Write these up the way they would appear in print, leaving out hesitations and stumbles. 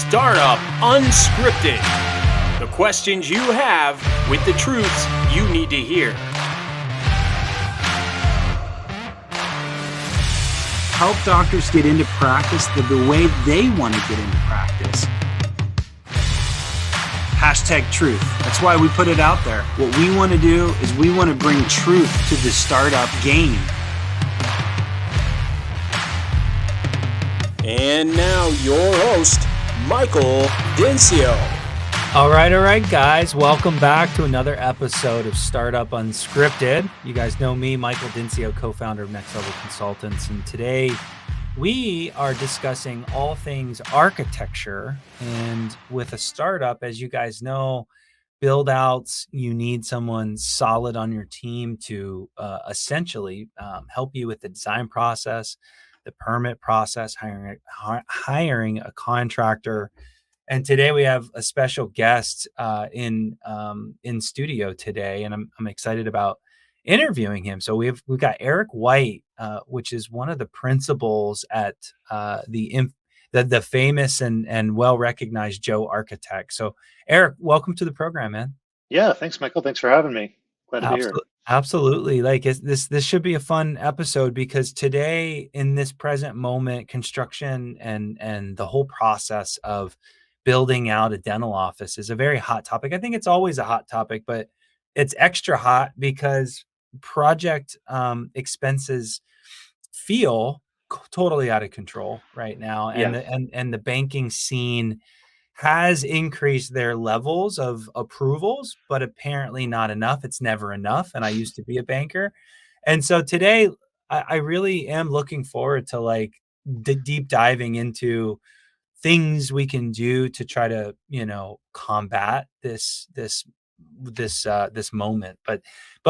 Startup Unscripted. The questions you have with the truths you need to hear. Help doctors get into practice the way they want to get into practice. Hashtag truth. That's why we put it out there. What we want to do is we want to bring truth to the startup game. And now your host, Michael Dincio. All right, guys. Welcome back to another episode of Startup Unscripted. You guys know me, Michael Dincio, co-founder of Next Level Consultants. And today we are discussing all things architecture. And with a startup, as you guys know, build outs, you need someone solid on your team to essentially help you with the design process, the permit process, hiring a contractor. And today we have a special guest in studio today, and I'm excited about interviewing him. So we've got Eric White, which is one of the principals at the famous and well recognized JOEARCHITECT. So Eric, welcome to the program, man. Yeah, thanks, Michael. Thanks for having me. Glad to be here. Absolutely. Like this should be a fun episode because today, in this present moment, construction and the whole process of building out a dental office is a very hot topic. I think it's always a hot topic, but it's extra hot because project expenses feel totally out of control right now, and the banking scene has increased their levels of approvals, but apparently not enough. It's never enough. And I used to be a banker. And so today I really am looking forward to like deep diving into things we can do to try to, combat this moment. But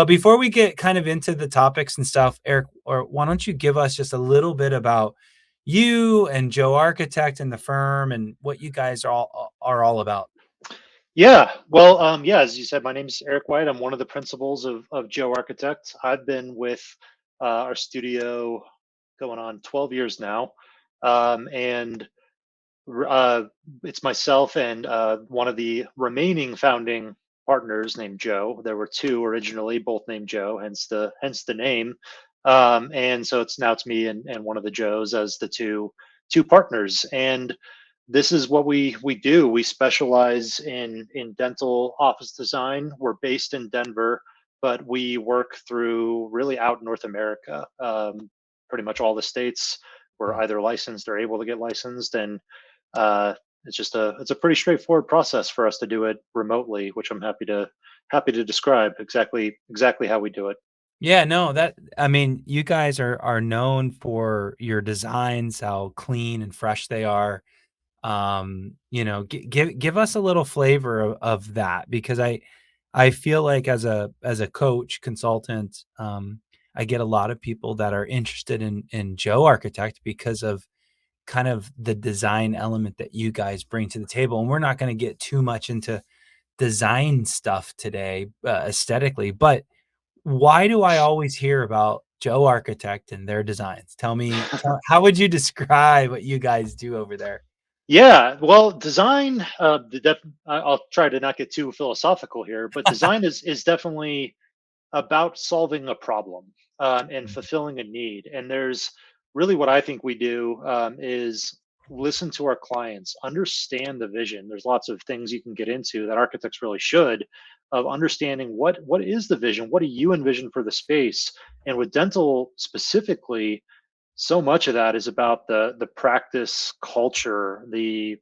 before we get kind of into the topics and stuff, Eric, or why don't you give us just a little bit about you and JOEARCHITECT and the firm and what you guys are all about? Yeah, well, as you said, my name is Eric White. I'm one of the principals of JOEARCHITECT. I've been with our studio going on 12 years now. And it's myself and one of the remaining founding partners named Joe. There were two originally, both named Joe, hence the name. And so it's me and one of the Joes as the two partners. And this is what we do. We specialize in dental office design. We're based in Denver, but we work through really out North America. Pretty much all the states we're either licensed or able to get licensed, and it's a pretty straightforward process for us to do it remotely, which I'm happy to describe exactly how we do it. Yeah, no, you guys are known for your designs, how clean and fresh they are. Give us a little flavor of that, because I feel like as a coach consultant, I get a lot of people that are interested in JOEARCHITECT because of kind of the design element that you guys bring to the table. And we're not going to get too much into design stuff today, aesthetically, but why do I always hear about JOEARCHITECT and their designs? Tell me, how would you describe what you guys do over there? Yeah, well, design. I'll try to not get too philosophical here, but design is definitely about solving a problem and fulfilling a need. And there's really what I think we do is listen to our clients, understand the vision. There's lots of things you can get into that architects really should, of understanding what is the vision, what do you envision for the space. And with dental specifically, so much of that is about the practice culture, the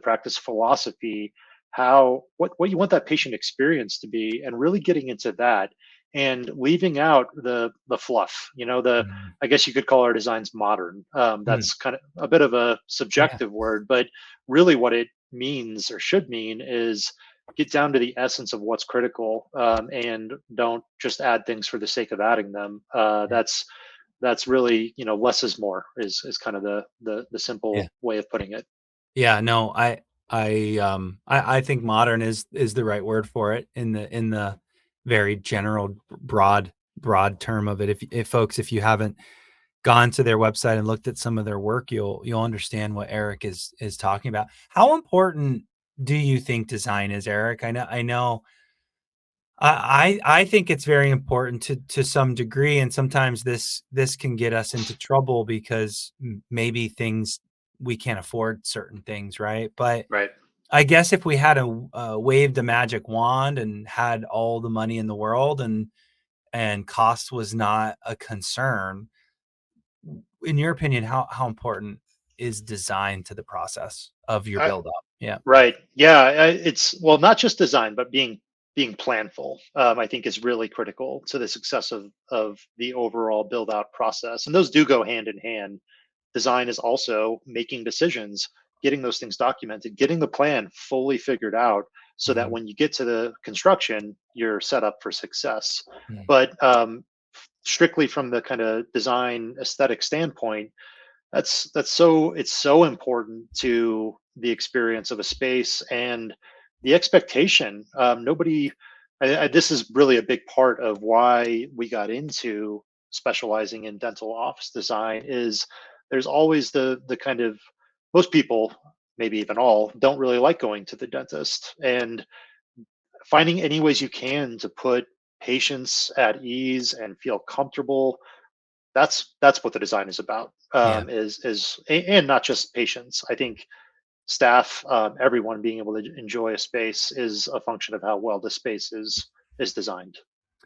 practice philosophy, what you want that patient experience to be, and really getting into that and leaving out the fluff. I guess you could call our designs modern. That's kind of a bit of a subjective word, but really what it means or should mean is get down to the essence of what's critical, and don't just add things for the sake of adding them. That's really, less is more is kind of the simple way of putting it. Yeah, no, I think modern is the right word for it in the very general broad term of it. If folks, if you haven't gone to their website and looked at some of their work, you'll understand what Eric is talking about. How important do you think design is, Eric? I know I think it's very important to some degree, and sometimes this can get us into trouble because maybe things we can't afford certain things, right? But Right. I guess if we had waved a magic wand and had all the money in the world and cost was not a concern, in your opinion, how important is design to the process of your I, build up? Yeah. Right. Yeah. It's well, not just design, but being planful. I think is really critical to the success of the overall build out process, and those do go hand in hand. Design is also making decisions, getting those things documented, getting the plan fully figured out, so that Mhm. when you get to the construction, you're set up for success. Mm. But strictly from the kind of design aesthetic standpoint, that's so it's so important to the experience of a space and the expectation. Nobody, this is really a big part of why we got into specializing in dental office design. Is there's always the kind of, most people, maybe even all, don't really like going to the dentist, and finding any ways you can to put patients at ease and feel comfortable, that's what the design is about. Yeah. And not just patients. I think staff, everyone being able to enjoy a space is a function of how well the space is designed.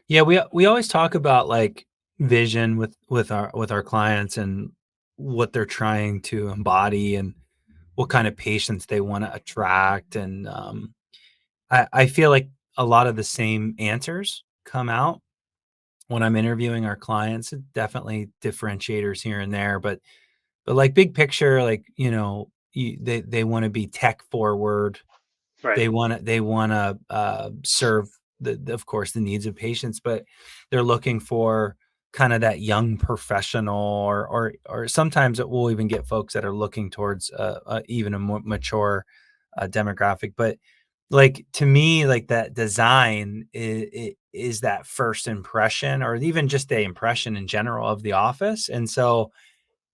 Yeah, we always talk about like vision with our clients and what they're trying to embody and what kind of patients they want to attract. And I feel like a lot of the same answers come out when I'm interviewing our clients. Definitely differentiators here and there, but like big picture, like they want to be tech forward. Right. They wanna serve of course, the needs of patients, but they're looking for kinda that young professional or sometimes it will even get folks that are looking towards, even a more mature, demographic, but, like, to me, like, that design is that first impression or even just the impression in general of the office, and so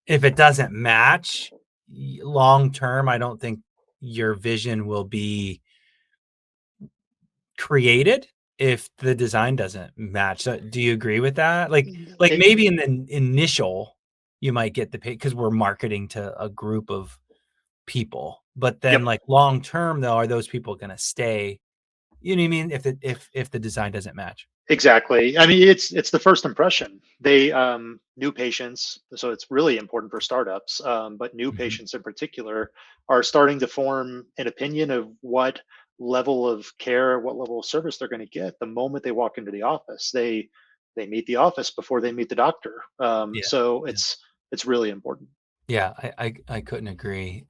if it doesn't match, long term, I don't think your vision will be created if the design doesn't match. So, do you agree with that? Like It, maybe in the initial, you might get the pay because we're marketing to a group of people, but then yep. like long term though, are those people gonna stay? You know what I mean? If the design doesn't match. Exactly. I mean, it's the first impression. They new patients, so it's really important for startups, but new Mhm. patients in particular are starting to form an opinion of what level of care, what level of service they're going to get the moment they walk into the office. They meet the office before they meet the doctor. Yeah. So Yeah. it's really important. Yeah, I couldn't agree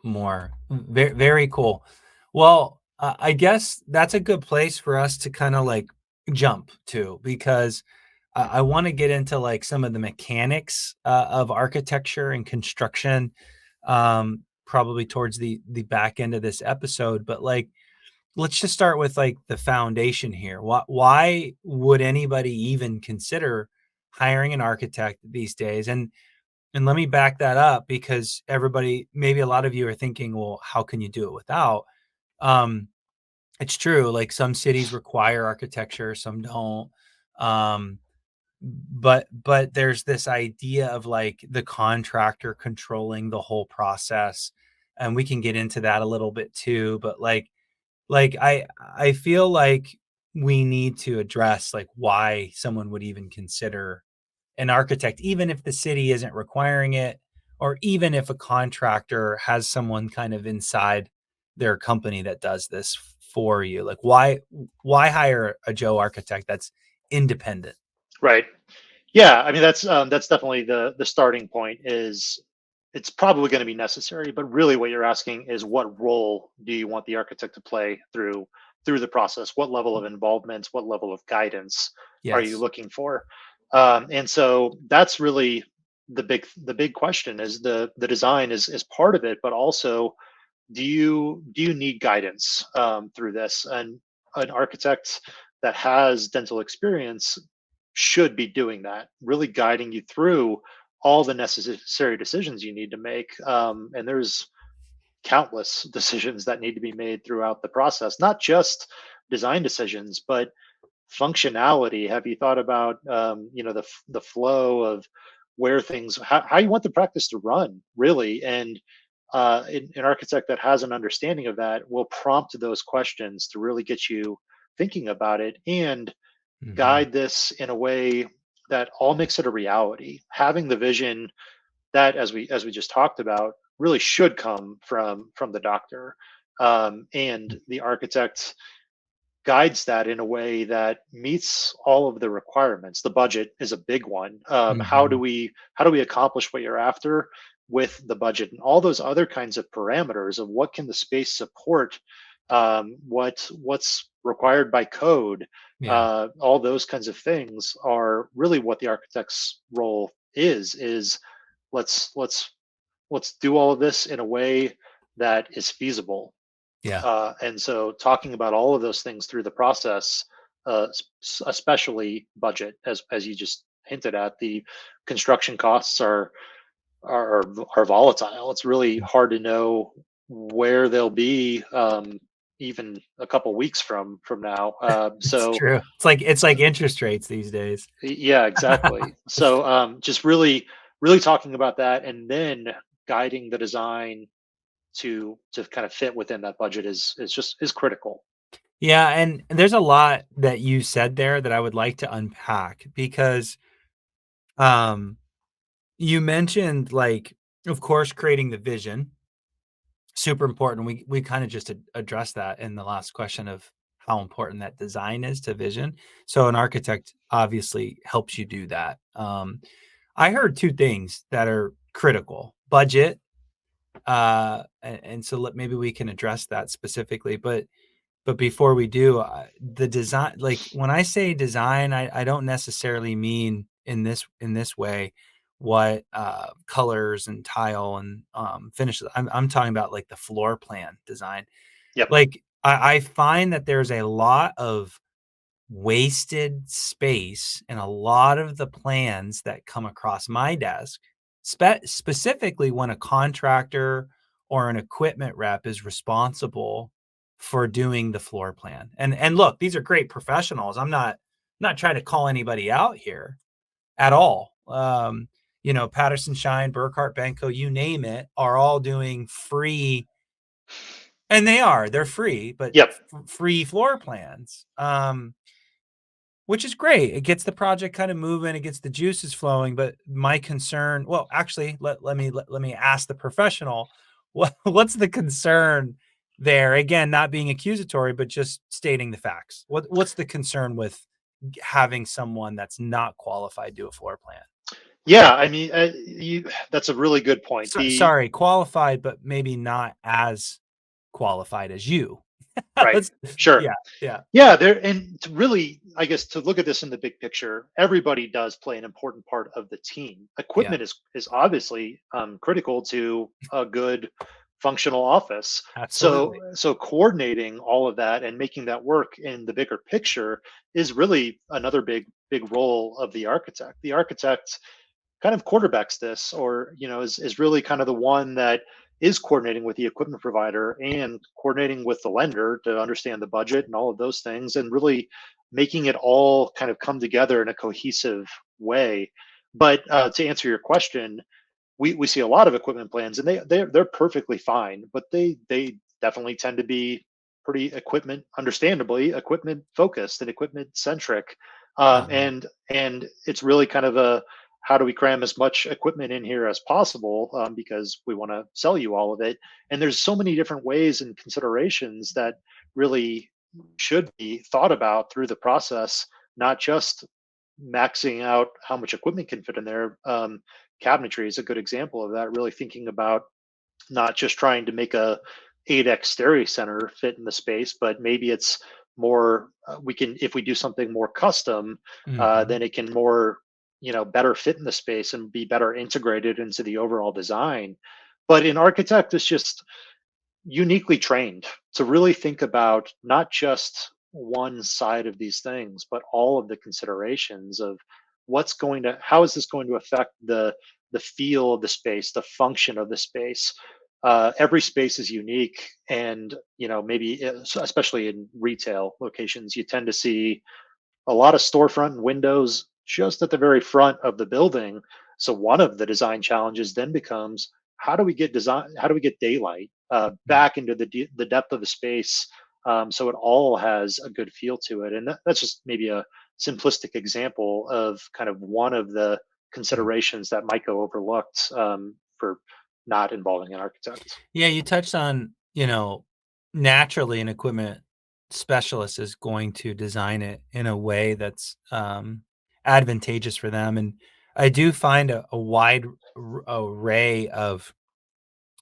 more. Very very cool. Well, I guess that's a good place for us to kind of like jump to because I want to get into like some of the mechanics of architecture and construction, probably towards the back end of this episode. But like, let's just start with like the foundation here. Why would anybody even consider hiring an architect these days? And let me back that up because everybody, maybe a lot of you are thinking, well, how can you do it without? Um, it's true. Like some cities require architecture, some don't. Um, but there's this idea of like the contractor controlling the whole process, and we can get into that a little bit too. But like I feel like we need to address like why someone would even consider an architect, even if the city isn't requiring it, or even if a contractor has someone kind of inside their company that does this for you. Like why hire a Joe architect that's independent? Right. Yeah, I mean that's definitely the starting point. Is it's probably going to be necessary, but really what you're asking is what role do you want the architect to play through the process? What level of involvement, what level of guidance are you Yes. looking for? And so that's really the big question. Is the design is part of it, but also do you need guidance through this? And an architect that has dental experience should be doing that, really guiding you through all the necessary decisions you need to make. And there's countless decisions that need to be made throughout the process, not just design decisions, but functionality. Have you thought about the flow of where things, how you want the practice to run, really? And an architect that has an understanding of that will prompt those questions to really get you thinking about it and Hmm. guide this in a way that all makes it a reality. Having the vision that, as we just talked about, really should come from the doctor, and the architect guides that in a way that meets all of the requirements. The budget is a big one. How do Hmm. we accomplish what you're after with the budget and all those other kinds of parameters of what can the space support, what's required by code. Yeah. All those kinds of things are really what the architect's role is let's let's let's do all of this in a way that is feasible. Yeah. And so talking about all of those things through the process, especially budget, as you just hinted at, the construction costs are are volatile. It's really hard to know where they'll be, even a couple weeks from now. It's true. It's like interest rates these days. Yeah, exactly. So just really talking about that, and then guiding the design to kind of fit within that budget is critical. Yeah, and there's a lot that you said there that I would like to unpack because um you mentioned, like, of course, creating the vision, super important. We kind of just addressed that in the last question of how important that design is to vision. So an architect obviously helps you do that. I heard two things that are critical: budget, and so maybe we can address that specifically. But before we do, the design, like when I say design, I don't necessarily mean in this way what colors and tile and finishes. I'm talking about like the floor plan design. Yep. Like I find that there's a lot of wasted space and a lot of the plans that come across my desk, specifically when a contractor or an equipment rep is responsible for doing the floor plan. And look, these are great professionals. I'm not trying to call anybody out here at all. Patterson Shine, Burkhart Benko, you name it, are all doing free, and they're free, but Yep. free floor plans. Which is great. It gets the project kind of moving, it gets the juices flowing, but my concern, well, actually, let me ask the professional, what's the concern there? Again, not being accusatory, but just stating the facts. What's the concern with having someone that's not qualified do a floor plan? Yeah. I mean, that's a really good point. Sorry, qualified, but maybe not as qualified as you. Right. Let's Sure. yeah, yeah, Yeah. There, and to really, I guess, to look at this in the big picture, everybody does play an important part of the team. yeah, Equipment is obviously critical to a good functional office. So absolutely. so coordinating all of that and making that work in the bigger picture is really another big role of the architect. The architect kind of quarterbacks this, or is really kind of the one that is coordinating with the equipment provider and coordinating with the lender to understand the budget and all of those things, and really making it all kind of come together in a cohesive way. But to answer your question, we see a lot of equipment plans, and they're perfectly fine, but they definitely tend to be pretty equipment, understandably equipment focused and equipment centric. Uh-huh. And it's really kind of a, how do we cram as much equipment in here as possible, because we want to sell you all of it. And there's so many different ways and considerations that really should be thought about through the process, not just maxing out how much equipment can fit in there. Cabinetry is a good example of that. Really thinking about not just trying to make a 8x stereo center fit in the space, but maybe it's more, we can, if we do something more custom, Mhm. then it can more, better fit in the space and be better integrated into the overall design. But an architect is just uniquely trained to really think about not just one side of these things, but all of the considerations of how is this going to affect the feel of the space, the function of the space? Every space is unique, and maybe especially in retail locations, you tend to see a lot of storefront and windows just at the very front of the building. So one of the design challenges then becomes, how do we get daylight back into the depth of the space, so it all has a good feel to it. And that's just maybe a simplistic example of kind of one of the Mhm. considerations that might go overlooked, for not involving an architect. Yeah, you touched on, naturally an equipment specialist is going to design it in a way that's advantageous for them. And I do find a wide array of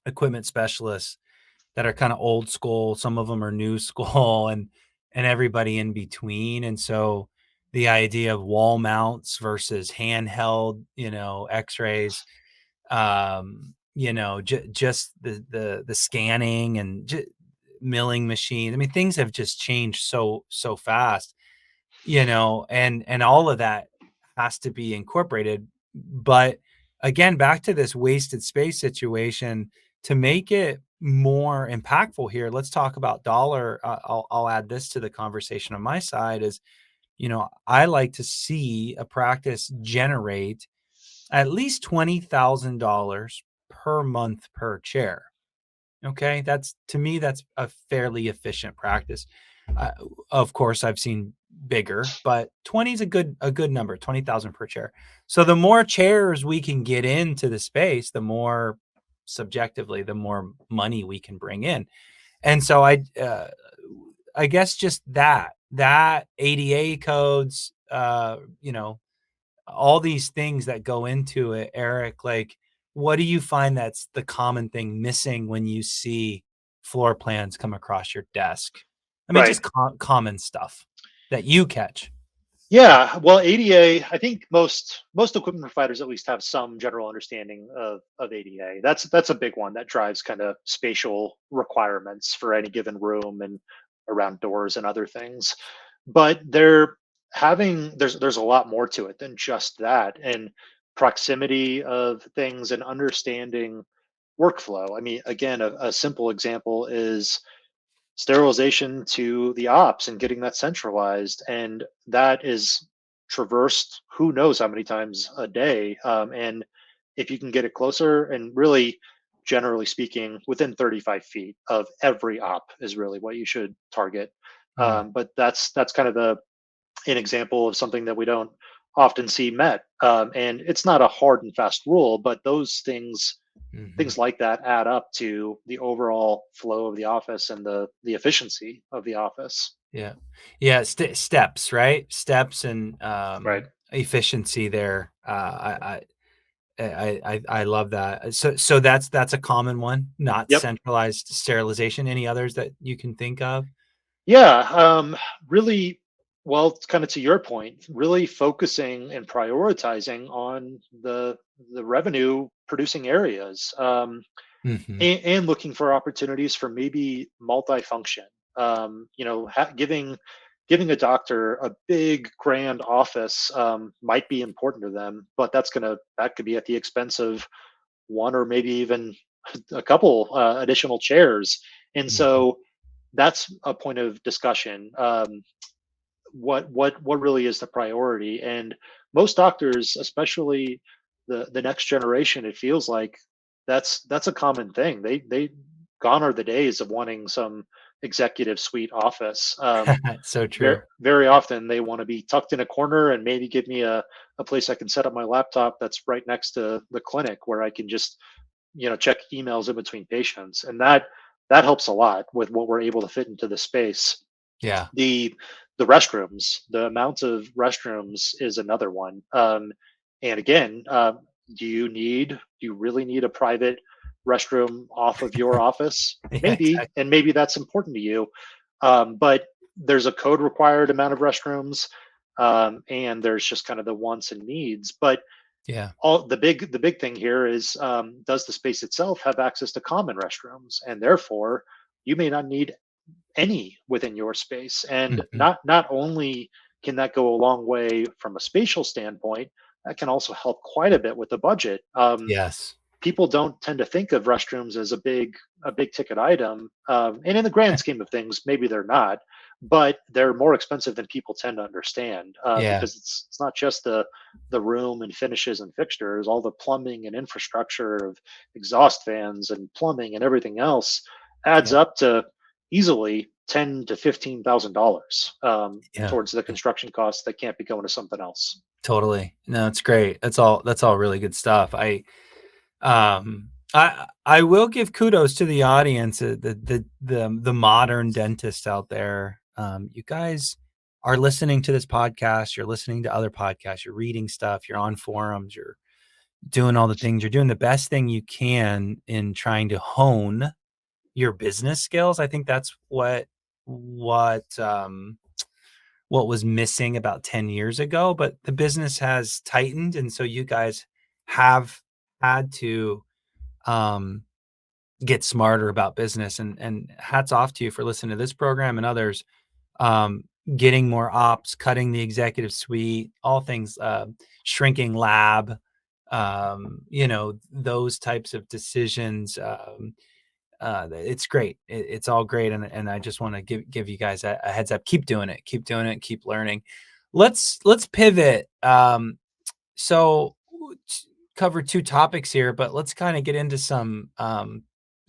equipment specialists that are kind of old school. Some of them are new school and everybody in between. And so the idea of wall mounts versus handheld, x-rays, just the scanning and milling machines. I mean, things have just changed so fast, and all of that has to be incorporated. But again, back to this wasted space situation, to make it more impactful here, let's talk about dollar. I'll add this to the conversation on my side is, I like to see a practice generate at least $20,000 per month per chair. Okay, that's to me, that's a fairly efficient practice. Uh, of course, I've seen bigger, but 20 is a good number, 20,000 per chair. So the more chairs we can get into the space, the more subjectively, the more money we can bring in. And so I guess just that ADA codes, all these things that go into it, Eric, like, what do you find that's the common thing missing when you see floor plans come across your desk? I mean, Right. just common stuff that you catch. Yeah, well, ADA, I think most equipment providers at least have some general understanding of ADA. That's a big one that drives kind of spatial requirements for any given room and around doors and other things. But there's a lot more to it than just that, and proximity of things and understanding workflow. I mean, again, a simple example is sterilization to the ops and getting that centralized, and that is traversed who knows how many times a day. And if you can get it closer, and really, generally speaking, within 35 feet of every op is really what you should target. Mm, But that's kind of an example of something that we don't often see met. And it's not a hard and fast rule, but those things mhm. like that add up to the overall flow of the office and the efficiency of the office. Yeah. Yeah, steps, right? Steps and, Right. efficiency there. I love that. So that's a common one, not Yep. centralized sterilization. Any others that you can think of? Yeah. Really, well, kind of to your point, really focusing and prioritizing on the revenue producing areas, Mhm. and looking for opportunities for maybe multifunction. Giving a doctor a big grand office might be important to them, but that could be at the expense of one or maybe even a couple additional chairs. And Mhm. so that's a point of discussion. What really is the priority? And most doctors, especially the next generation, it feels like that's a common thing. They gone are the days of wanting some executive suite office. So Very true. very often they want to be tucked in a corner and maybe give me a place I can set up my laptop that's right next to the clinic where I can just check emails in between patients. And that helps a lot with what we're able to fit into the space. Yeah. The restrooms, the amount of restrooms is another one. And again, do you really need a private restroom off of your office? Yeah, Maybe, exactly. and maybe that's important to you. But there's a code required amount of restrooms, and there's just kind of the wants and needs. But Yeah. the big thing here is, does the space itself have access to common restrooms? And therefore, you may not need any within your space. And Mhm. not only can that go a long way from a spatial standpoint, that can also help quite a bit with the budget. Yes. People don't tend to think of restrooms as a big ticket item, and in the grand scheme of things, maybe they're not, but they're more expensive than people tend to understand, Yeah. because it's not just the room and finishes and fixtures, all the plumbing and infrastructure of exhaust fans and plumbing and everything else adds Yeah. up to easily $10,000 to $15,000, Yeah. towards the construction costs that can't be going to something else. Totally. No, it's great. That's all really good stuff. I will give kudos to the audience, the modern dentists out there. You guys are listening to this podcast, you're listening to other podcasts, you're reading stuff, you're on forums, you're doing all the things, you're doing the best thing you can in trying to hone your business skills. I think that's what was missing about 10 years ago, but the business has tightened. And so you guys have had to um, get smarter about business, and hats off to you for listening to this program and others, um, getting more ops, cutting the executive suite, all things, shrinking lab, those types of decisions. It's great. It's all great. And I just want to give you guys a heads up. Keep doing it. Keep doing it. Keep learning. Let's pivot. So cover two topics here, but let's kind of get into some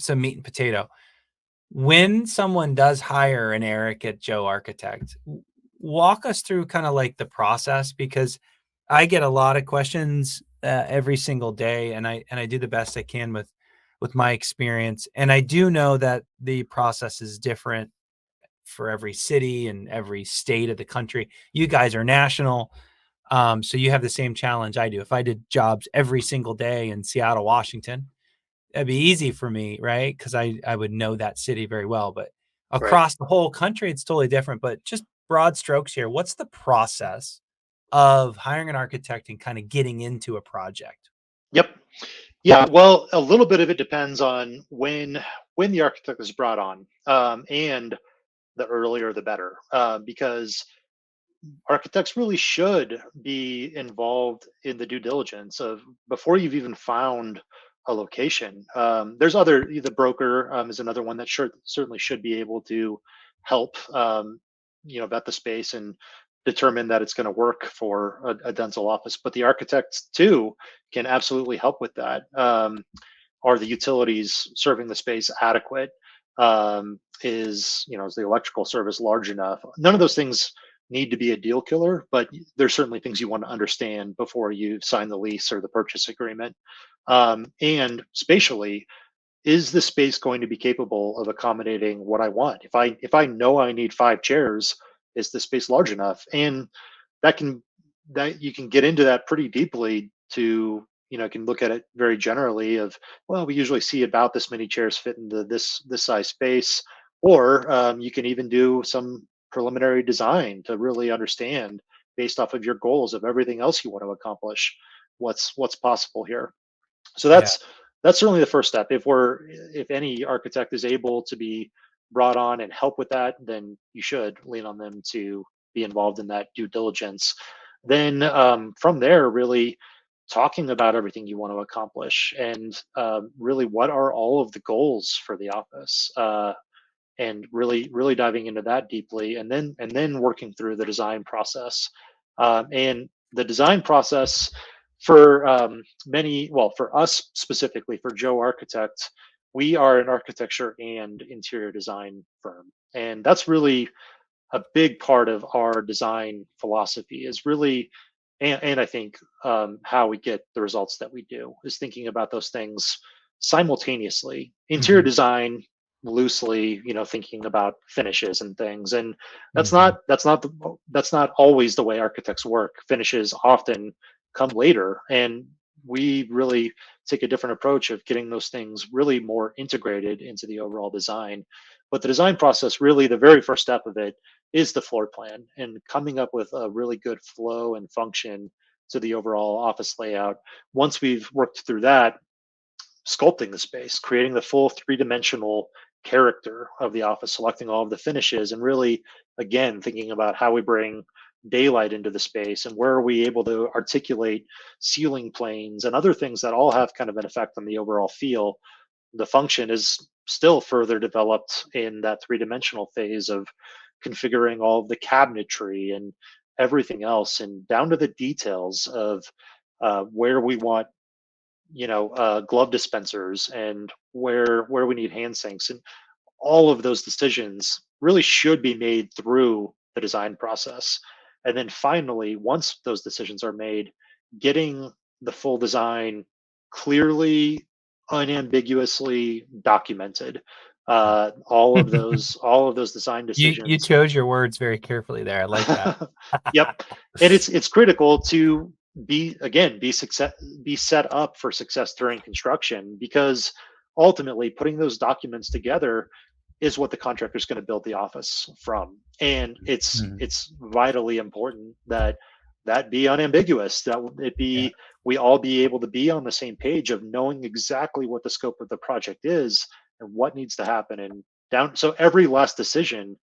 meat and potato. When someone does hire an Eric at Joe Architect, walk us through kind of like the process, because I get a lot of questions every single day, and I do the best I can with my experience. And I do know that the process is different for every city and every state of the country. You guys are national. So you have the same challenge I do. If I did jobs every single day in Seattle, Washington, that'd be easy for me, right? Because I would know that city very well. But Right. across the whole country, it's totally different. But just broad strokes here, what's the process of hiring an architect and kind of getting into a project? Yep. Yeah, well, a little bit of it depends on when the architect is brought on, and the earlier the better, because architects really should be involved in the due diligence of before you've even found a location. There's the broker, is another one that certainly should be able to help, vet the space and determine that it's going to work for a dental office. But the architects too can absolutely help with that. Are the utilities serving the space adequate? Is the electrical service large enough? None of those things need to be a deal killer, but there's certainly things you want to understand before you sign the lease or the purchase agreement. And spatially, is the space going to be capable of accommodating what I want? If I know I need 5 chairs, is the space large enough? And that can that you can get into that pretty deeply to can look at it very generally of, well, we usually see about this many chairs fit into this size space. Or you can even do some preliminary design to really understand, based off of your goals of everything else you want to accomplish, what's possible here. So Yeah. that's certainly the first step. If any architect is able to be brought on and help with that, then you should lean on them to be involved in that due diligence. Then from there, really talking about everything you want to accomplish, and really what are all of the goals for the office, and really diving into that deeply, and then working through the design process. And the design process for for us specifically, for Joe Architect, we are an architecture and interior design firm, and that's really a big part of our design philosophy. Is really, and I think, how we get the results that we do is thinking about those things simultaneously. Interior Hmm. design loosely, thinking about finishes and things, and that's Hmm. not that's not the, that's not always the way architects work. Finishes often come later, and we really take a different approach of getting those things really more integrated into the overall design. But the design process, really the very first step of it, is the floor plan and coming up with a really good flow and function to the overall office layout. Once we've worked through that, sculpting the space, creating the full three-dimensional character of the office, selecting all of the finishes, and really, again, thinking about how we bring daylight into the space, and where are we able to articulate ceiling planes and other things that all have kind of an effect on the overall feel. The function is still further developed in that three-dimensional phase of configuring all of the cabinetry and everything else, and down to the details of where we want, glove dispensers, and where we need hand sinks, and all of those decisions really should be made through the design process. And then finally, once those decisions are made, getting the full design clearly, unambiguously documented. All of those design You decisions. chose your words very carefully there. I like that. Yep, and it's critical to be set up for success during construction, because ultimately putting those documents together is what the contractor is going to build the office from. And it's Mhm. it's vitally important that that be unambiguous, that it Yeah. be we all be able to be on the same page of knowing exactly what the scope of the project is and what needs to happen, and down, so every last decision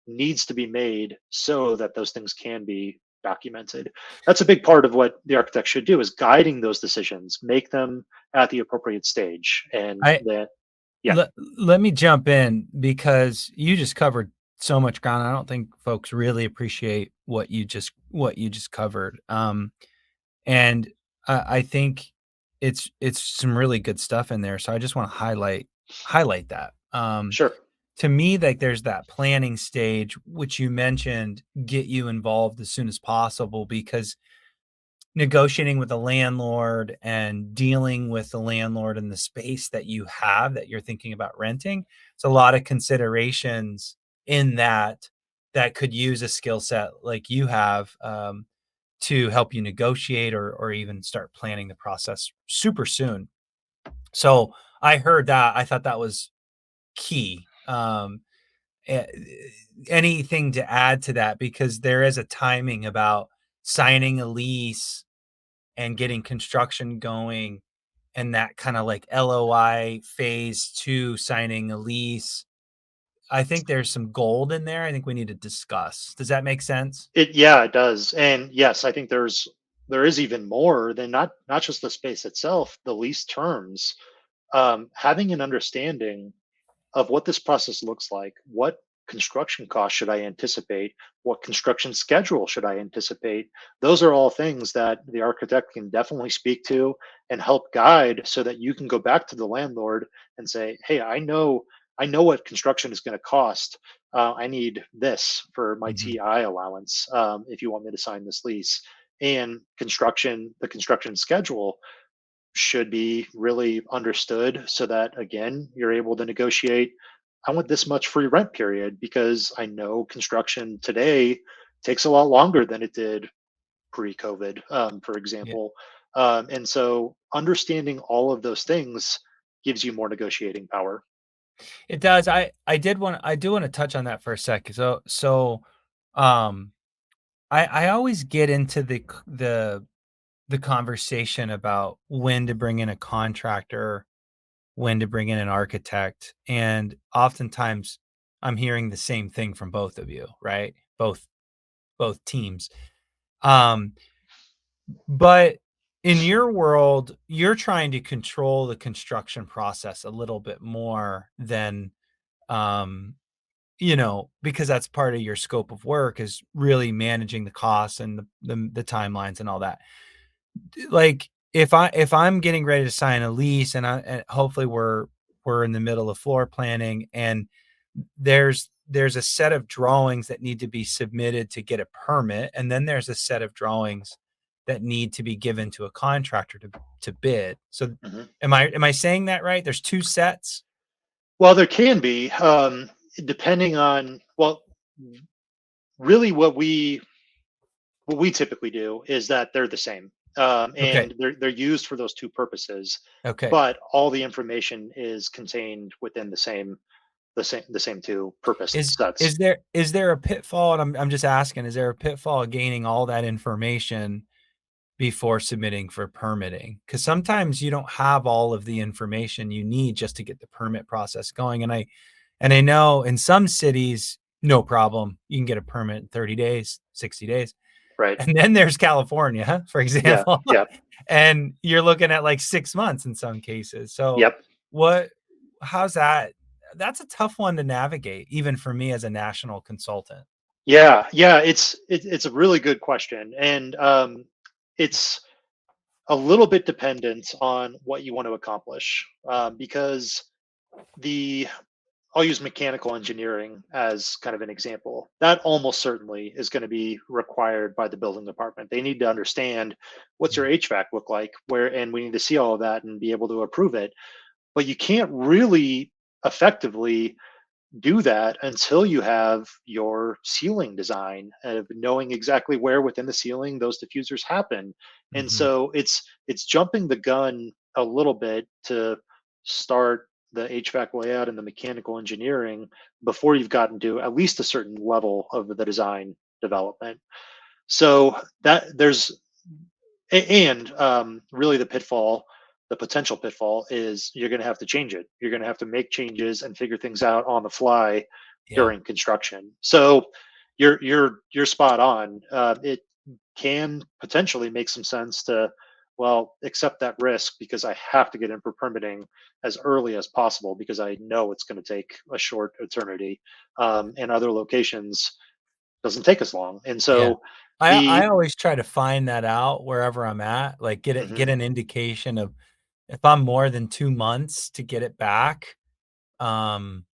needs to be made so that those things can be documented. That's a big part of what the architect should do, is guiding those decisions, make them at the appropriate stage. And I that, yeah. let me jump in because you just covered so much ground. I don't think folks really appreciate what you just covered. And I think it's some really good stuff in there. So I just want to highlight that. Sure. To me, like there's that planning stage, which you mentioned, get you involved as soon as possible because negotiating with the landlord and dealing with the landlord and the space that you have that you're thinking about renting. It's a lot of considerations in that could use a skill set like you have to help you negotiate or even start planning the process super soon. So I heard that. I thought that was key. A- Anything to add to that? Because there is a timing about signing a lease and getting construction going and that kind of like LOI phase two signing a lease. I think there's some gold in there. I think we need to discuss. Does that make sense? Yeah, it does. And yes, I think there is even more than not just the space itself, the lease terms. Having an understanding of what this process looks like. What construction cost should I anticipate? What construction schedule should I anticipate? Those are all things that the architect can definitely speak to and help guide, so that you can go back to the landlord and say, "Hey, I know what construction is going to cost. I need this for my Mhm. TI allowance, if you want me to sign this lease." And the construction schedule should be really understood, so that again you're able to negotiate, I want this much free rent period, because I know construction today takes a lot longer than it did pre-COVID, for Yeah, example. And so understanding all of those things gives you more negotiating power. it does. I do want to touch on that for a second. Um, I always get into the conversation about when to bring in a contractor, when to bring in an architect, and oftentimes I'm hearing the same thing from both of you, right? Both teams. Um, but in your world, you're trying to control the construction process a little bit more than um, because that's part of your scope of work is really managing the costs and the timelines and all that. Like if I'm getting ready to sign a lease and hopefully we're in the middle of floor planning and there's a set of drawings that need to be submitted to get a permit and then there's a set of drawings that need to be given to a contractor to bid. So Mhm. am I saying that right? There's two sets? Well, there can be, depending on, well, really what we typically do is that they're the same, Okay. and they're used for those two purposes, Okay. but all the information is contained within the same two purpose Is sets. is there a pitfall? And I'm just asking, is there a pitfall of gaining all that information before submitting for permitting? Because sometimes you don't have all of the information you need just to get the permit process going. And I know in some cities, no problem. You can get a permit in 30 days, 60 days. Right. And then there's California, for Yeah. example, Yeah. and you're looking at like 6 months in some cases. So Yep. what how's that? That's a tough one to navigate, even for me as a national consultant. Yeah. Yeah. It's a really good question, and it's a little bit dependent on what you want to accomplish, because the I'll use mechanical engineering as kind of an example. That almost certainly is going to be required by the building department. They need to understand what's your Mm, HVAC look like, where, and we need to see all of that and be able to approve it. But you can't really effectively do that until you have your ceiling design of knowing exactly where within the ceiling those diffusers happen. And mhm, so it's jumping the gun a little bit to start the HVAC layout and the mechanical engineering before you've gotten to at least a certain level of the design development. So that there's and really the potential pitfall is you're going to have to change it. You're going to have to make changes and figure things out on the fly yeah, during construction. So you're spot on. It can potentially make some sense to, well, accept that risk because I have to get in for permitting as early as possible because I know it's going to take a short eternity, and other locations doesn't take as long. And yeah. so I the always try to find that out wherever I'm at, like, get mhm, an indication of if I'm more than 2 months to get it back, um,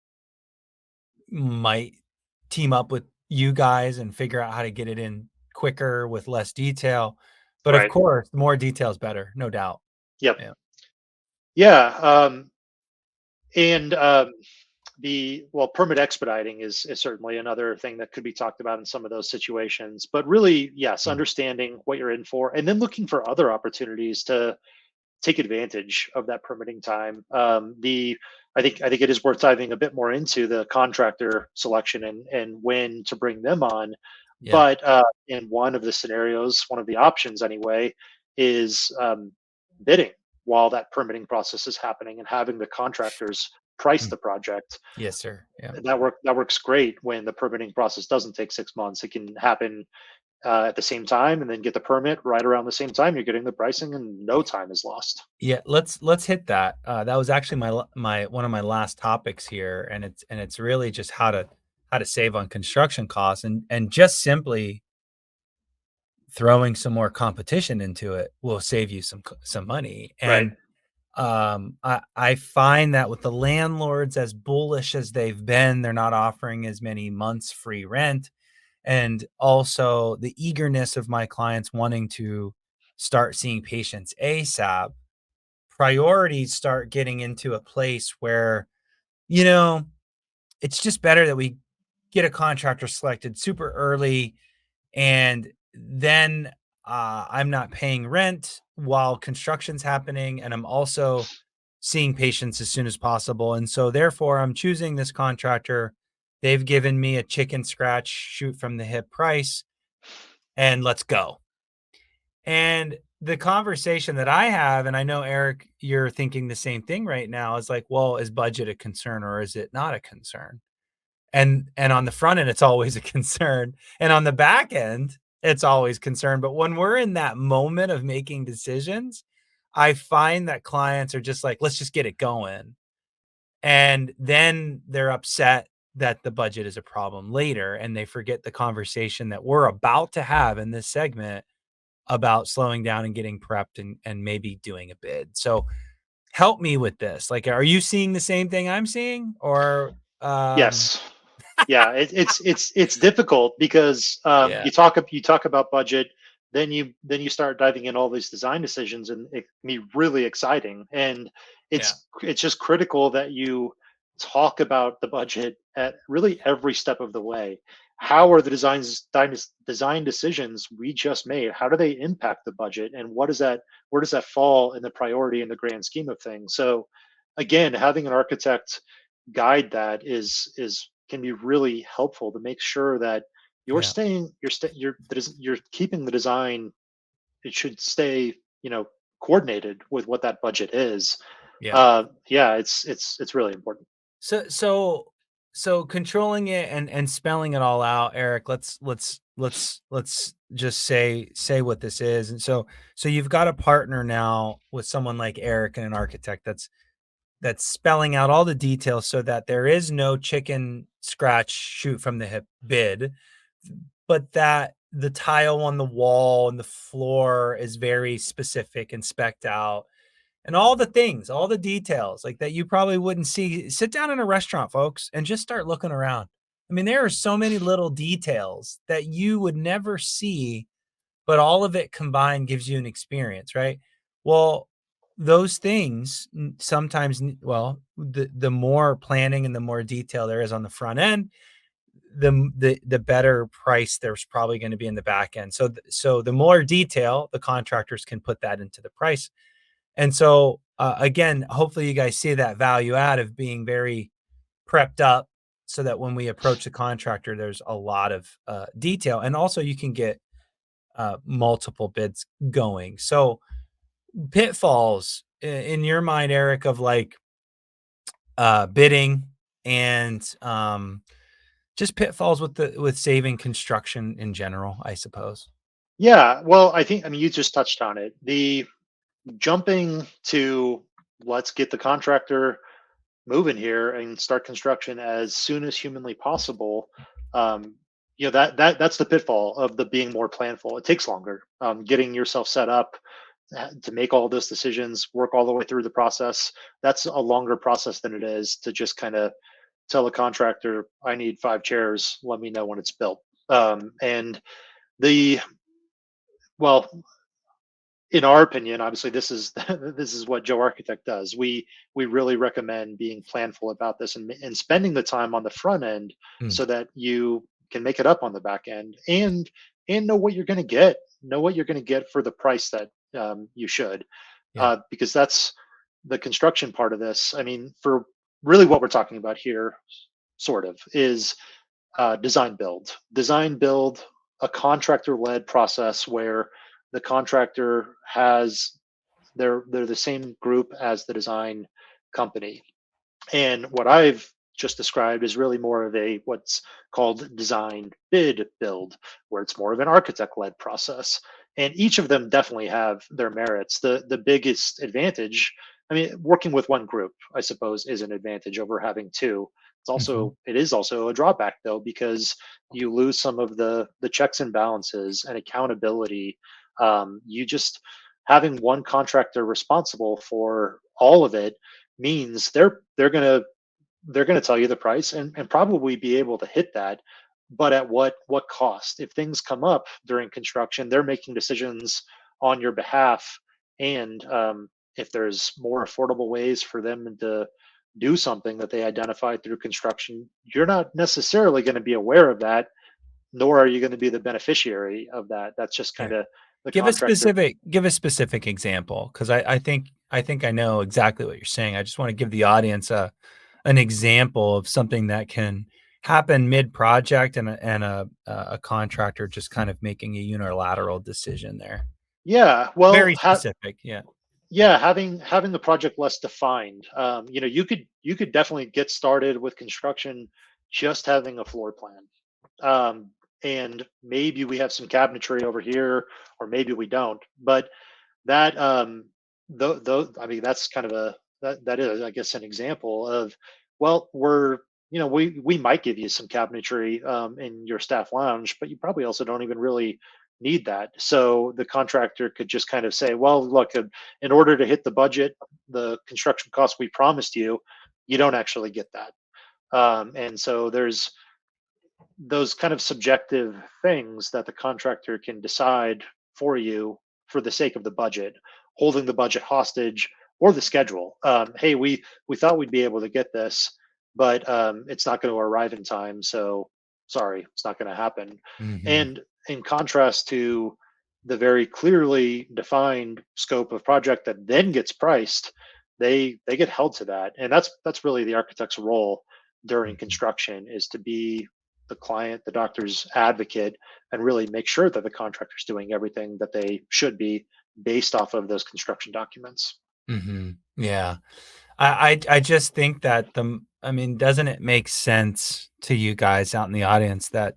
might team up with you guys and figure out how to get it in quicker with less detail. But of right. course, the more detail is better, no doubt. Yep. Yeah. Yeah. And the well, permit expediting is certainly another thing that could be talked about in some of those situations. But really, yes, Mm. understanding what you're in for, and then looking for other opportunities to take advantage of that permitting time. The I think it is worth diving a bit more into the contractor selection and when to bring them on. Yeah. But in one of the scenarios, one of the options anyway, is bidding while that permitting process is happening and having the contractors price Mm. the project. Yes, sir. Yeah. That works great when the permitting process doesn't take 6 months. It can happen at the same time and then get the permit right around the same time. You're getting the pricing and no time is lost. Yeah, let's hit that. That was actually my one of my last topics here, and it's really just how to save on construction costs, and just simply throwing some more competition into it will save you some money. Right. And I find that with the landlords, as bullish as they've been, they're not offering as many months free rent, and also the eagerness of my clients wanting to start seeing patients ASAP. Priorities start getting into a place where, you know, it's just better that we get a contractor selected super early, and then I'm not paying rent while construction's happening, and I'm also seeing patients as soon as possible. And so, therefore, I'm choosing this contractor. They've given me a chicken scratch, shoot from the hip price, and let's go. And the conversation that I have, and I know Eric, you're thinking the same thing right now, is like, well, is budget a concern or is it not a concern? And on the front end, it's always a concern. And on the back end, it's always concern. But when we're in that moment of making decisions, I find that clients are just like, let's just get it going. And then they're upset that the budget is a problem later, and they forget the conversation that we're about to have in this segment about slowing down and getting prepped and maybe doing a bid. So help me with this. Like, are you seeing the same thing I'm seeing? Or Yes. Yeah, it's difficult because yeah, you talk about budget, then you start diving in all these design decisions, and it can be really exciting. And yeah, it's just critical that you talk about the budget at really every step of the way. How are the design decisions we just made? How do they impact the budget, and what does that where does that fall in the priority in the grand scheme of things? So, again, having an architect guide that is can be really helpful to make sure that yeah, you're keeping the design. It should stay, coordinated with what that budget is. yeah. Yeah, it's really important. So so controlling it and spelling it all out, Eric, let's just say what this is. And so you've got a partner now with someone like Eric and an architect that's spelling out all the details so that there is no chicken scratch shoot from the hip bid, but that the tile on the wall and the floor is very specific and specced out, and all the things, all the details like that you probably wouldn't see. Sit down in a restaurant, folks, and just start looking around. I mean, there are so many little details that you would never see, but all of it combined gives you an experience, right? Well, those things sometimes, well, the more planning and the more detail there is on the front end, the better price there's probably going to be in the back end. So the more detail, the contractors can put that into the price. And so again, hopefully you guys see that value add of being very prepped up so that when we approach the contractor, there's a lot of detail, and also you can get multiple bids going. So pitfalls in your mind, Eric, of like bidding and just pitfalls with saving construction in general, I suppose. Yeah, well, I mean, you just touched on it. The jumping to let's get the contractor moving here and start construction as soon as humanly possible. Um, that's the pitfall of the being more planful. It takes longer. Getting yourself set up to make all those decisions, work all the way through the process. That's a longer process than it is to just kind of tell a contractor, I need 5 chairs. Let me know when it's built. And the well, in our opinion, obviously this is this is what Joe Architect does. We really recommend being planful about this and spending the time on the front end Mm, so that you can make it up on the back end and know what you're going to get, know what you're going to get for the price that you should, yeah. because that's the construction part of this. I mean, for really what we're talking about here, sort of, is design build, a contractor led process where the contractor has they're the same group as the design company. And what I've just described is really more of a what's called design bid build, where it's more of an architect led process. And each of them definitely have their merits. The biggest advantage, I mean, working with one group, I suppose, is an advantage over having two. Mhm. It is also a drawback though, because you lose some of the checks and balances and accountability. You just having one contractor responsible for all of it means they're going to tell you the price and probably be able to hit that, but at what cost? If things come up during construction, they're making decisions on your behalf. And if there's more affordable ways for them to do something that they identified through construction, you're not necessarily going to be aware of that, nor are you going to be the beneficiary of that. That's just Yeah. kind of the contractor. Give a specific example, because I think I know exactly what you're saying. I just want to give the audience an example of something that can happen mid project and a contractor just kind of making a unilateral decision there. Yeah, well, Very specific. Yeah. yeah, having the project less defined. You could definitely get started with construction just having a floor plan. um, and maybe we have some cabinetry over here, or maybe we don't. But that though I mean that's kind of a that is, I guess, an example of, well, we might give you some cabinetry in your staff lounge, but you probably also don't even really need that. So the contractor could just kind of say, well, look, in order to hit the budget, the construction costs we promised you, you don't actually get that. And so there's those kind of subjective things that the contractor can decide for you for the sake of the budget, holding the budget hostage, or the schedule. Hey, we thought we'd be able to get this, but it's not going to arrive in time. So sorry, it's not going to happen. Hmm. And in contrast to the very clearly defined scope of project that then gets priced, they get held to that, and that's really the architect's role during construction, is to be the client, the doctor's advocate, and really make sure that the contractor's doing everything that they should be based off of those construction documents. Hmm. Yeah. I just think that doesn't it make sense to you guys out in the audience that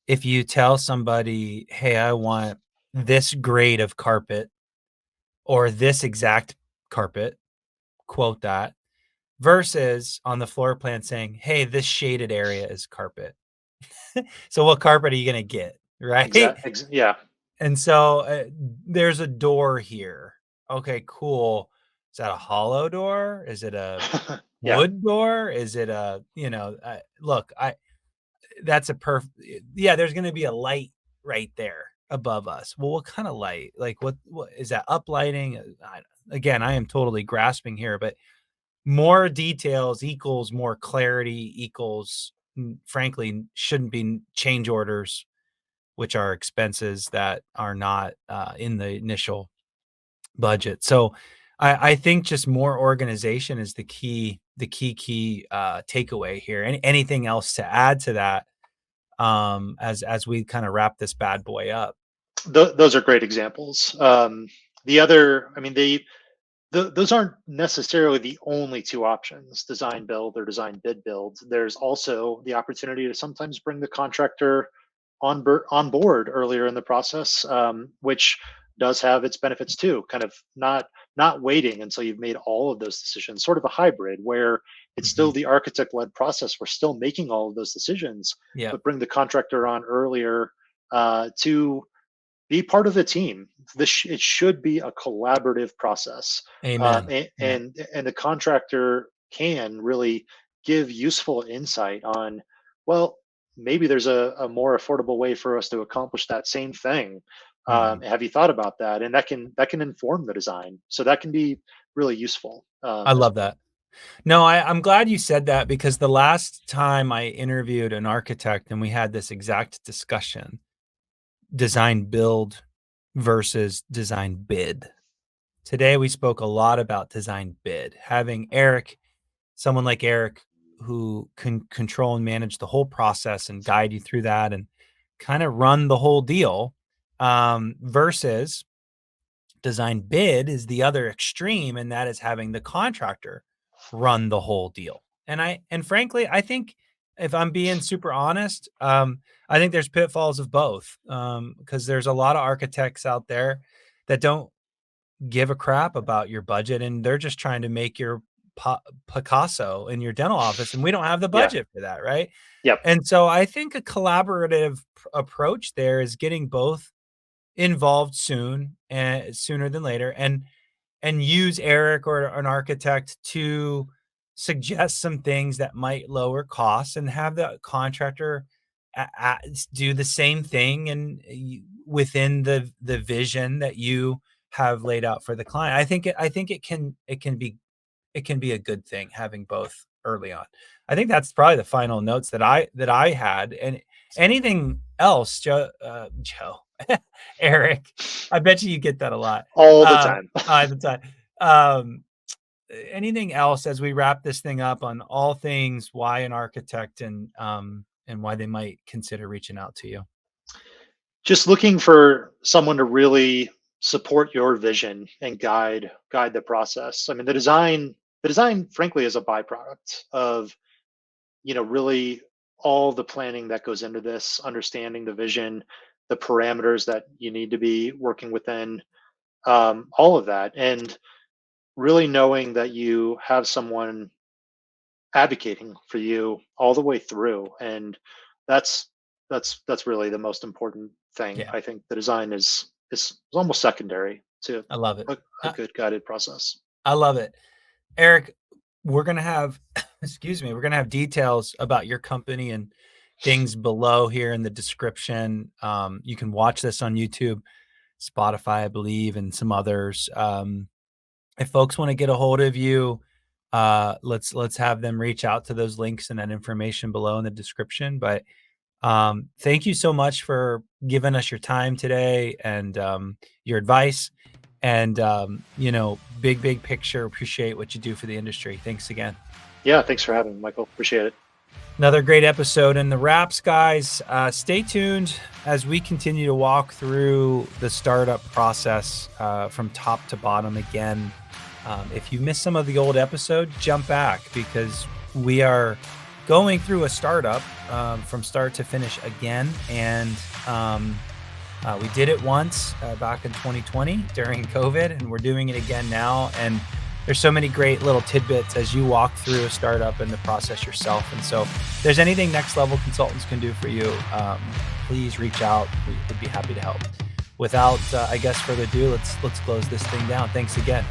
if you tell somebody, hey, I want this grade of carpet or this exact carpet, quote that, versus on the floor plan saying, hey, this shaded area is carpet. So what carpet are you going to get? Right. Yeah. And so there's a door here. Okay, cool. Is that a hollow door? Is it a Yeah. wood door? Is it look, that's a yeah, there's going to be a light right there above us. Well, what kind of light? Like what is that uplighting? Again, I am totally grasping here, but more details equals more clarity equals, frankly, shouldn't be change orders, which are expenses that are not in the initial budget. So I think just more organization is the key takeaway here. Anything else to add to that as we kind of wrap this bad boy up? Those are great examples. The other, I mean, those aren't necessarily the only two options, design build or design bid build. There's also the opportunity to sometimes bring the contractor on board earlier in the process, which does have its benefits too. Kind of not waiting until you've made all of those decisions. Sort of a hybrid where it's still the architect-led process. We're still making all of those decisions, Yeah. but bring the contractor on earlier to be part of the team. It should be a collaborative process. Amen. And the contractor can really give useful insight on, well, maybe there's a more affordable way for us to accomplish that same thing. Have you thought about that? And that can inform the design. So that can be really useful. I love that. No, I'm glad you said that, because the last time I interviewed an architect and we had this exact discussion, design build versus design bid. Today we spoke a lot about design bid, having someone like Eric, who can control and manage the whole process and guide you through that and kind of run the whole deal, versus design bid is the other extreme, and that is having the contractor run the whole deal. And frankly, I think, if I'm being super honest, I think there's pitfalls of both, because there's a lot of architects out there that don't give a crap about your budget, and they're just trying to make your Picasso in your dental office, and we don't have the Yeah. budget for that, right? Yep. And so I think a collaborative approach there is getting both involved sooner than later, and use Eric or an architect to suggest some things that might lower costs, and have the contractor do the same thing and within the vision that you have laid out for the client. I think it can be a good thing having both early on. I think that's probably the final notes that I had. And anything else, Joe, Eric? I bet you get that a lot. All the time. All the time. Anything else as we wrap this thing up on all things why an architect, and why they might consider reaching out to you? Just looking for someone to really support your vision and guide the process. I mean, the design frankly is a byproduct of, really all the planning that goes into this, understanding the vision, the parameters that you need to be working within, all of that, and really knowing that you have someone advocating for you all the way through. And that's really the most important thing. Yeah. I think the design is almost secondary to I love it. a good guided process. I love it. Eric, we're going to have, we're going to have details about your company and things below here in the description. You can watch this on YouTube, Spotify, I believe, and some others. If folks want to get a hold of you, let's have them reach out to those links and that information below in the description. But thank you so much for giving us your time today and your advice. And, big picture, appreciate what you do for the industry. Thanks again. Yeah, thanks for having me, Michael. Appreciate it. Another great episode in the wraps, guys. Stay tuned as we continue to walk through the startup process from top to bottom again. If you missed some of the old episode, jump back, because we are going through a startup from start to finish again. And we did it once back in 2020 during COVID, and we're doing it again now. And there's so many great little tidbits as you walk through a startup and the process yourself. And so if there's anything Next Level Consultants can do for you, please reach out. We would be happy to help. Without, I guess, further ado, let's close this thing down. Thanks again.